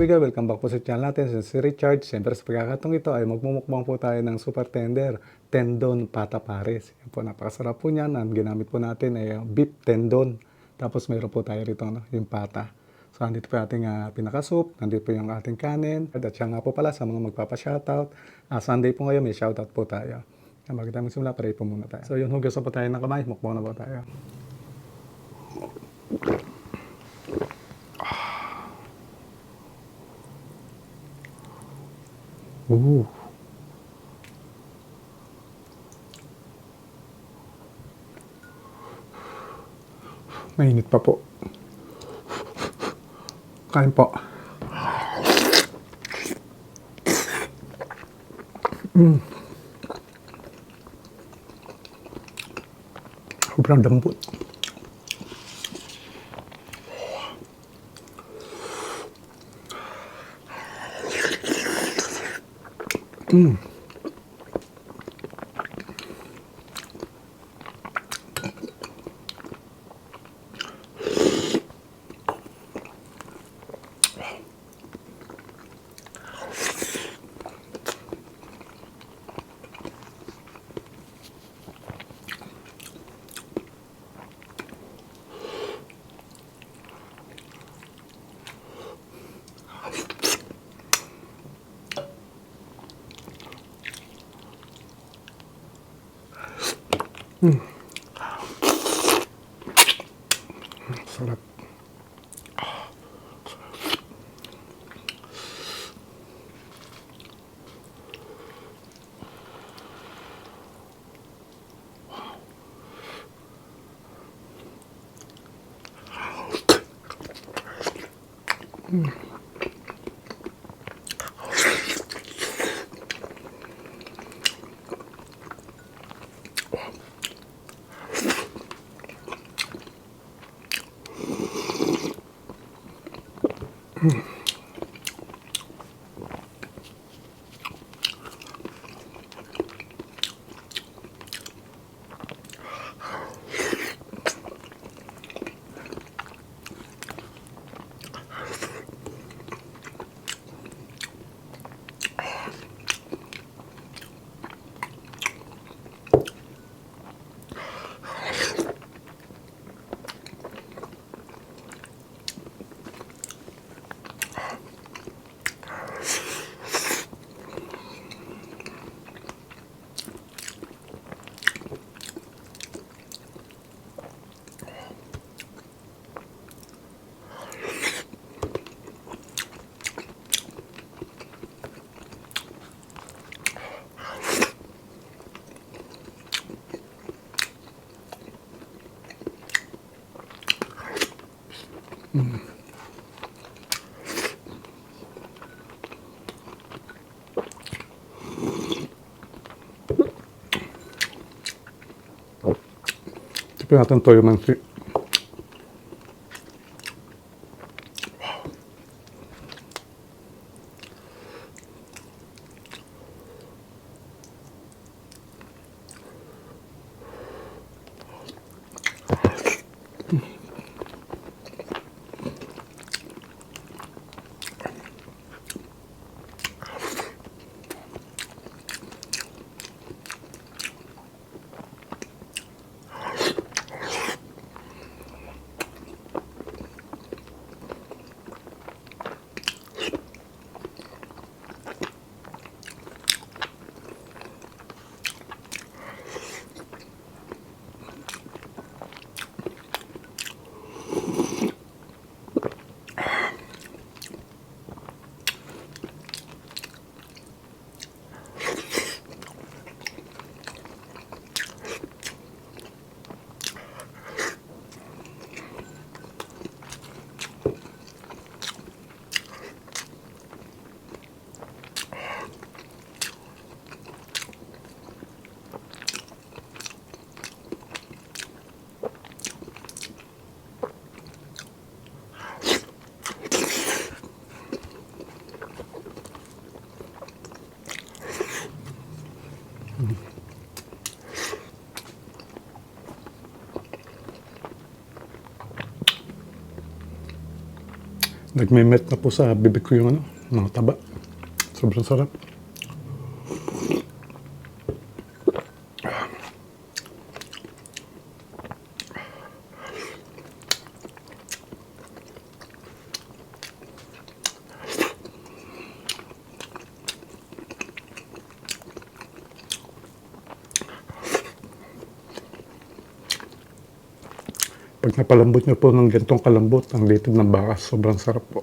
kabiga, welcome back po sa channel natin, si Richard. Siyempre sa pagkakataong ito ay magmumukbang po tayo ng super tender, Tendon Pata Pares. Yan po, napakasarap po niyan. Ang ginamit po natin ay beef tendon. Tapos mayroon po tayo rito, yung pata. So andito po yung ating pinaka-soup, nandito po yung ating kanin. At siya nga po pala sa mga magpapa-shoutout. Sunday po ngayon, may shoutout po tayo. Bago tayo magsimula, pray po muna tayo. So yun, hugas na po tayo ng kamay, mukbang na po tayo. Mainit pa po. Kain po. Sobrang lambot. Sarap. Ito natin toyo mansi. Nagme-melt na po sa bibig ko yung ano, mga taba. Sobrang sarap. Pag napalambot nyo po ng gantong kalambot, ang litid ng baka, sobrang sarap po.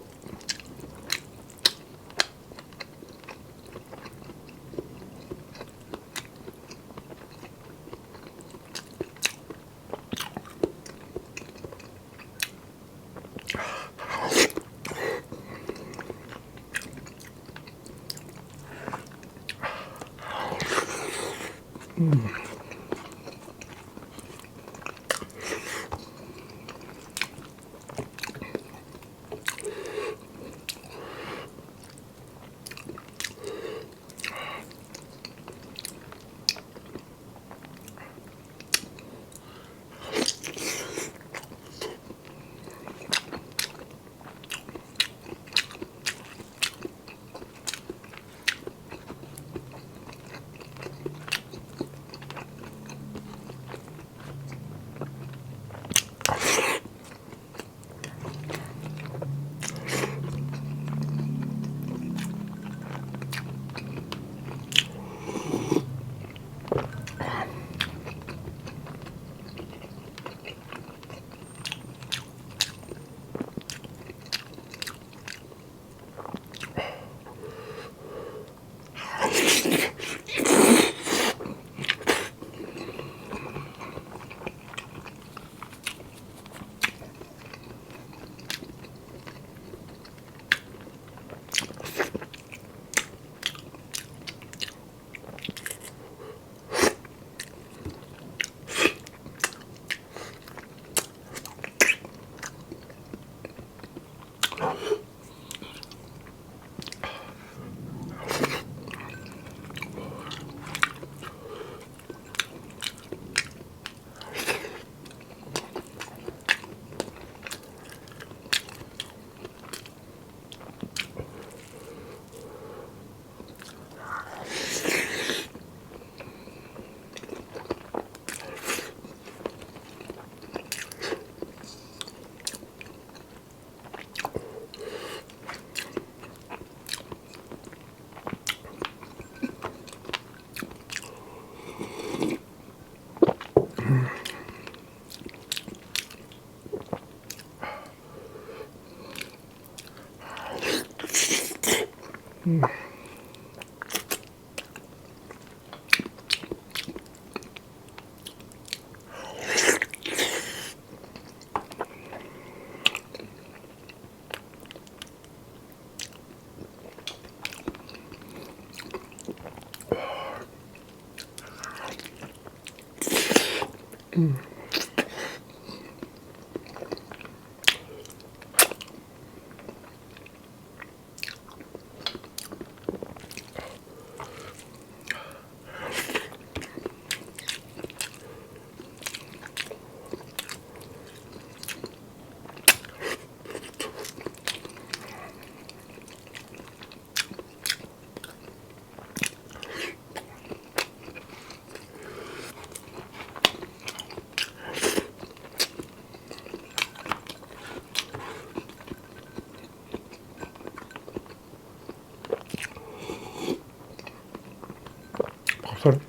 Sarap.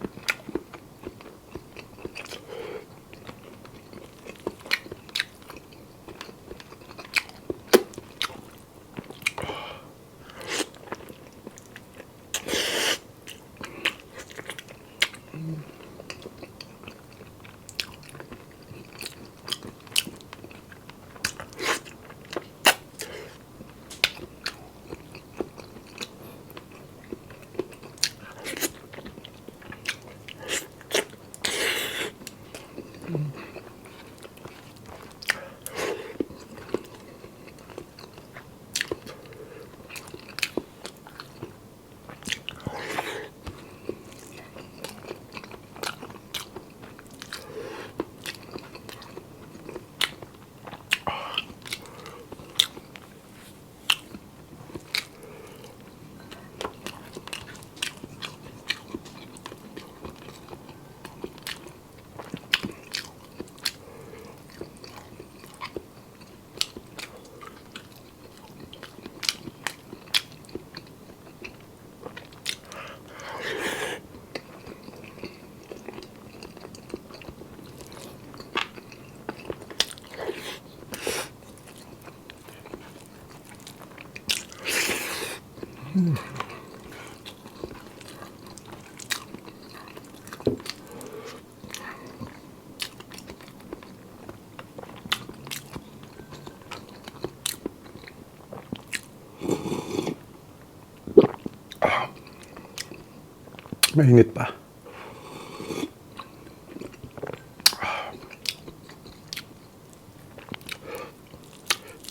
Mainit pa.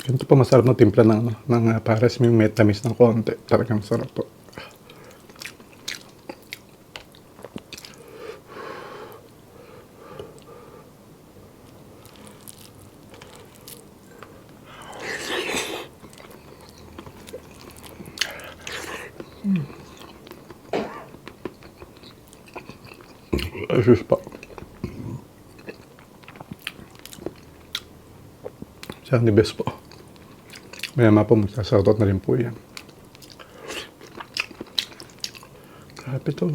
Ganito pa masarap na timpla ng pares. May metamis ng konti. Talagang sarap po. Ayos pa. Siya ni best po. Maya po magsasoutout na rin po yan. Grabe to.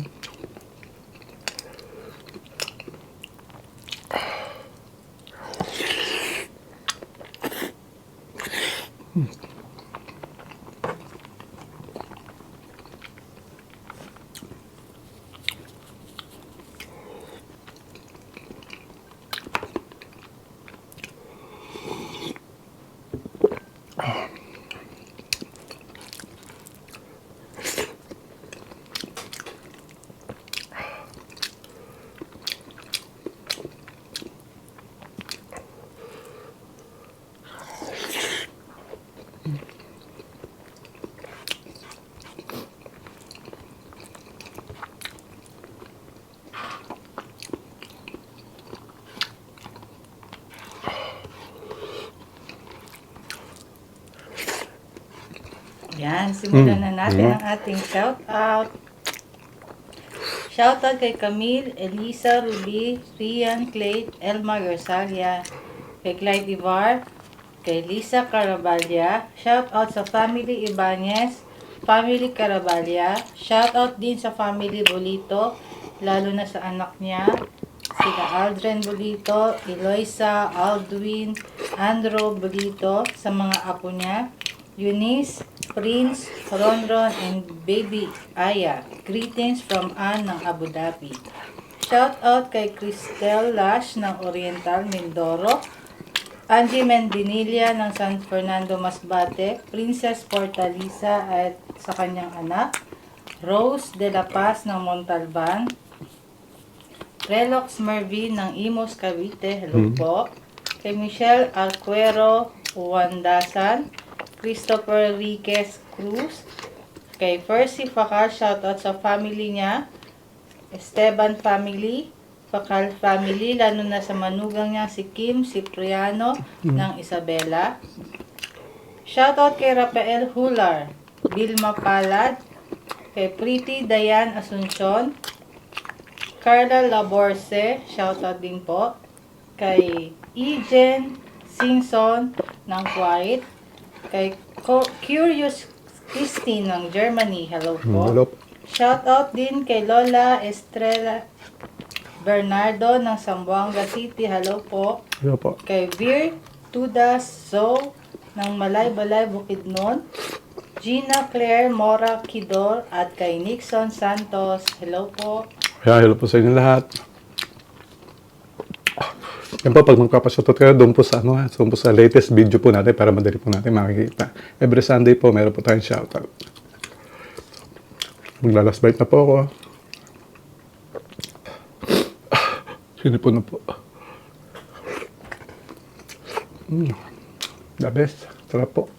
Yan, simulan na natin ang ating shoutout. Shoutout kay Camille, Elisa, Ruby, Rian, Clay, Elma Rosalia, kay Clyde Ivar, kay Lisa Carabalya. Shoutout sa family Ibanez, family Carabalya. Shoutout din sa family Bolito, lalo na sa anak niya, sina Aldren Bolito, Eloisa, Aldwin, Andrew Bolito, sa mga apo niya, Eunice, Prince, Ronron, and Baby Aya. Greetings from Ann ng Abu Dhabi. Shout out kay Cristel Lash ng Oriental, Mindoro, Angie Mendinilla ng San Fernando, Masbate, Princess Portalisa at sa kanyang anak, Rose de la Paz ng Montalban, Relox Mervin ng Imos, Cavite, hello po, kay Michelle Alcuero, Uwandasan, Christopher Riquez Cruz, kay Percy Facal, shoutout sa family niya, Esteban family, Facal family, lalo na sa manugang niya si Kim Cipriano ng Isabela. Shoutout kay Rafael Hular, Vilma Palad, kay Pretty Dayan Asuncion, Carla Laborse, shoutout din po, kay Ejen Singson ng Kuwait, kay Curious Christine ng Germany, hello po. Hello. Shoutout din kay Lola Estrella Bernardo ng Zamboanga City, hello po. Hello po. Kay Vir Tudas Zo ng Malay-Balay, Bukidnon, Gina Claire Mora Kidor, at kay Nixon Santos, hello po. Kaya hello po sa inyo lahat. Yan po, pag magpapashoutout kayo, doon po sa, doon po sa latest video po natin para madali po natin makikita. Every Sunday po, meron po tayong shoutout. Maglalas bite na po ako. Sinipo na po. The best. Sarap po.